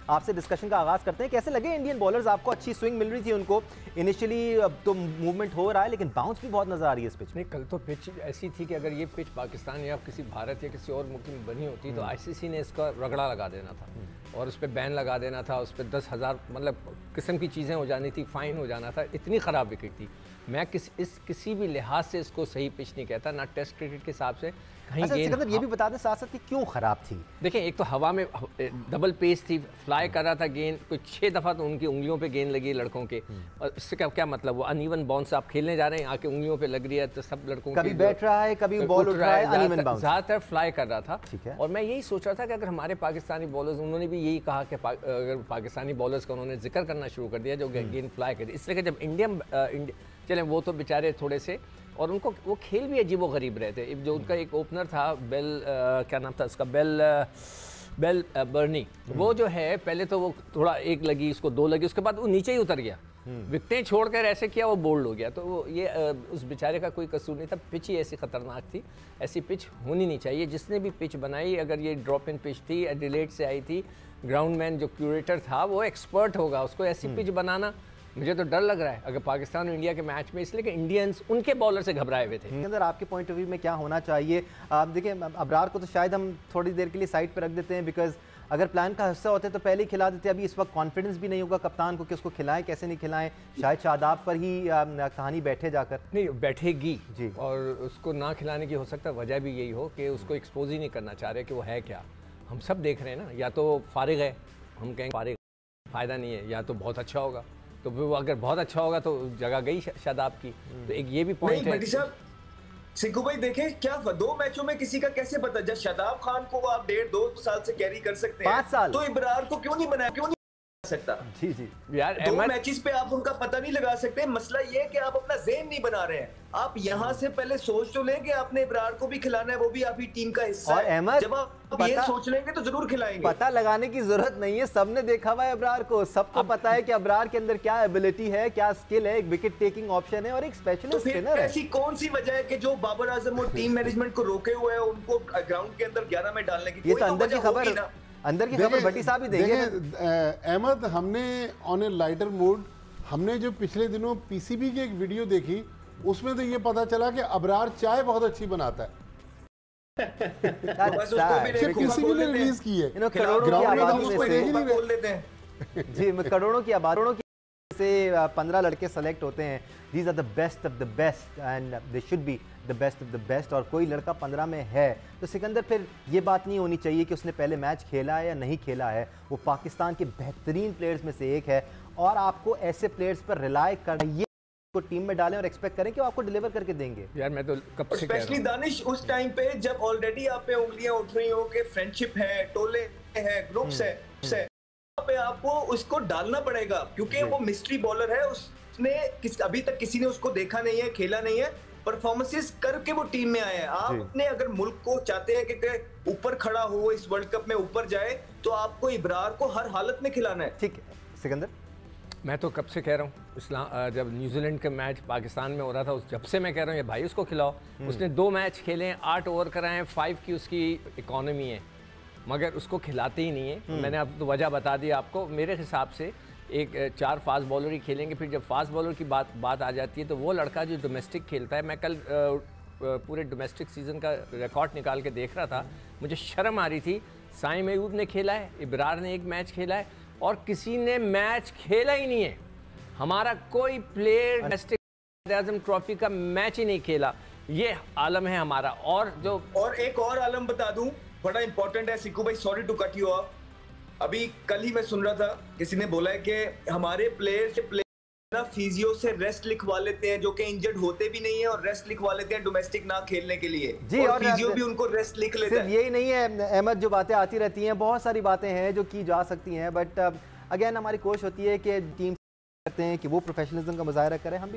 आपसे डिस्कशन का आगाज़ करते हैं। कैसे लगे इंडियन बॉलर्स आपको? अच्छी स्विंग मिल रही थी उनको इनिशियली, तो मूवमेंट हो रहा है लेकिन बाउंस भी बहुत नज़र आ रही है इस पिच में। नहीं, कल तो पिच ऐसी थी कि अगर ये पिच पाकिस्तान या किसी भारत या किसी और मुल्क में बनी होती तो आईसीसी ने इसका रगड़ा लगा देना था और उस पर बैन लगा देना था, उस पर 10,000 मतलब किस्म की चीज़ें हो जानी थी, फ़ाइन हो जाना था। इतनी ख़राब विकेट थी। मैं किसी भी लिहाज से इसको सही पिच नहीं कहता, ना टेस्ट क्रिकेट के हिसाब से कहीं गेंद। ये भी बता दें साथ साथ कि क्यों ख़राब थी। देखें, एक तो हवा में डबल पेस थी, फ्लाई कर रहा था गेंद, कोई 6 दफ़ा तो उनकी उंगलियों पे गेंद लगी लड़कों के, और इससे क्या मतलब? वो अनइवन बाउंस आप खेलने जा रहे हैं, आके उंगलियों पे लग रही है, तो सब लड़कों कभी बैठ रहा है, कभी बॉल उठ रहा है, अनइवन बाउंस, ज़्यादातर फ्लाई कर रहा था। ठीक है। और मैं यही सोच रहा था कि अगर हमारे पाकिस्तानी बॉलर्स, उन्होंने भी यही कहा कि अगर पाकिस्तानी बॉलर्स का उन्होंने जिक्र करना शुरू कर दिया जो गेंद फ्लाई कर दी, इसलिए कि जब इंडियन चलें वो तो बेचारे थोड़े से, और उनको वो खेल भी अजीबो गरीब रहे थे। जो उनका एक ओपनर था क्या नाम था उसका, बेल बर्नी, वो जो है पहले तो वो थोड़ा एक लगी, उसको 2 लगी, उसके बाद वो नीचे ही उतर गया, विकेटें छोड़कर ऐसे किया, वो बोल्ड हो गया। तो वो ये उस बेचारे का कोई कसूर नहीं था, पिच ही ऐसी ख़तरनाक थी। ऐसी पिच होनी नहीं चाहिए। जिसने भी पिच बनाई, अगर ये ड्रॉप इन पिच थी, एडिलेड से आई थी, ग्राउंडमैन जो क्यूरेटर था वो एक्सपर्ट होगा, उसको ऐसी पिच बनाना। मुझे तो डर लग रहा है अगर पाकिस्तान और इंडिया के मैच में, इसलिए कि इंडियंस उनके बॉलर से घबराए हुए थे। अंदर आपके पॉइंट ऑफ व्यू में क्या होना चाहिए? आप देखिए, अबरार को तो शायद हम थोड़ी देर के लिए साइड पर रख देते हैं, बिकॉज अगर प्लान का हिस्सा होते तो पहले ही खिला देते। अभी इस वक्त कॉन्फिडेंस भी नहीं होगा कप्तान को कि उसको खिलाएं, कैसे नहीं खिलाएं। शायद शादाब पर ही कहानी बैठे जाकर नहीं बैठेगी जी, और उसको ना खिलाने की हो सकता है वजह भी यही हो कि उसको एक्सपोज ही नहीं करना चाह रहे कि वो है क्या। हम सब देख रहे हैं ना, या तो फारिग है, हम कहेंगे फारिग फ़ायदा नहीं है, या तो बहुत अच्छा होगा। तो वो अगर बहुत अच्छा होगा तो जगह गई शादाब की। तो एक ये भी पॉइंट है। सिक्कू भाई देखें, क्या 2 मैचों में किसी का कैसे पता? जब शादाब खान को आप 1.5-2 साल से कैरी कर सकते हैं, 5 साल, तो इब्रार को क्यों नहीं बनाया, क्यों नहीं सकता? जी जी यार, 2 मैचेस पे आप उनका पता नहीं लगा सकते। मसला ये है कि आप अपना ज़हन नहीं बना रहे हैं। आप यहाँ से पहले सोच तो लें कि आपने इब्रार को भी खिलाना है, वो भी आपकी टीम का हिस्सा है। जब आप ये सोच लेंगे तो जरूर खिलाएंगे। पता लगाने की जरूरत नहीं है, सबने देखा हुआ है अबरार को, सबको पता है कि अबरार के अंदर क्या एबिलिटी है, क्या स्किल है, एक विकेट टेकिंग ऑप्शन है और एक स्पेशलिस्ट स्पिनर है। ऐसी कौन सी वजह है कि जो बाबर आजम और टीम मैनेजमेंट को रोके हुए हैं उनको ग्राउंड के अंदर 11 में डालने की? ये तो अंदर की खबर भट्टी साहब ही देंगे। अहमद, हमने ऑन ए लाइटर मूड, हमने जो पिछले दिनों पीसीबी की एक वीडियो देखी, उसमें तो ये पता चला कि अबरार चाय बहुत अच्छी बनाता है। किसी ने रिलीज की है, जी, करोड़ों की आबादी से 15 लड़के सेलेक्ट होते हैं। These are the best of the best and they should be the best of the best, और कोई लड़का 15 में है तो सिकंदर फिर ये बात नहीं होनी चाहिए कि उसने पहले मैच खेला है या नहीं खेला है। वो पाकिस्तान के बेहतरीन प्लेयर्स में से एक है और आपको ऐसे प्लेयर्स पर रिलाय करना, को टीम में डालें और एक्सपेक्ट करें कि वो आपको डिलीवर करके देंगे। यार मैं तो कब से स्पेशली दानिश उस टाइम पे जब ऑलरेडी आप पे उंगलियां उठ रही हो कि फ्रेंडशिप है, टोले है, ग्रुप्स है, पे आपको उसको डालना पड़ेगा क्योंकि वो मिस्ट्री बॉलर है। उसने अभी तक किसी ने उसको देखा नहीं है, खेला नहीं है, परफॉर्मेंसेस करके वो टीम में आया है। आपने अगर मुल्क को चाहते हैं कि ऊपर खड़ा हो, इस वर्ल्ड कप में ऊपर जाए, तो आपको इब्रार को हर हालत में खिलाना है। ठीक है सिकंदर, मैं तो कब से कह रहा हूँ, जब न्यूजीलैंड का मैच पाकिस्तान में हो रहा था जब से मैं कह रहा हूँ ये भाई उसको खिलाओ। उसने 2 मैच खेले, 8 ओवर कराए, 5 की उसकी इकॉनमी है, मगर उसको खिलाते ही नहीं है। मैंने अब तो वजह बता दी आपको। मेरे हिसाब से एक 4 फास्ट बॉलर ही खेलेंगे। फिर जब फास्ट बॉलर की बात आ जाती है तो वो लड़का जो डोमेस्टिक खेलता है, मैं कल पूरे डोमेस्टिक सीज़न का रिकॉर्ड निकाल के देख रहा था, मुझे शर्म आ रही थी। साई महबूब ने खेला है, इब्रार ने 1 मैच खेला है और किसी ने मैच खेला ही नहीं है। हमारा कोई प्लेयर डोमेस्टिक आज़म ट्रॉफी का मैच ही नहीं खेला। ये आलम है हमारा। और एक और आलम बता दूं, बड़ा इंपॉर्टेंट है सिक्कू भाई, sorry to cut you off. अभी कल ही मैं सुन रहा था, किसी ने बोला है कि हमारे प्लेयर ना फिजियो से रेस्ट लिखवा लेते हैं, जो कि इंजर्ड होते भी नहीं है, और रेस्ट लिखवा लेते हैं डोमेस्टिक ना खेलने के लिए जी, और फिजियो भी उनको रेस्ट लिख लेता है। यही नहीं है अहमद, जो बातें आती रहती हैं, बहुत सारी बातें हैं जो की जा सकती हैं, बट अगेन हमारी कोशिश होती है कि टीम करते हैं कि वो प्रोफेशनलिज्म का मुजाहरा करें। हम भी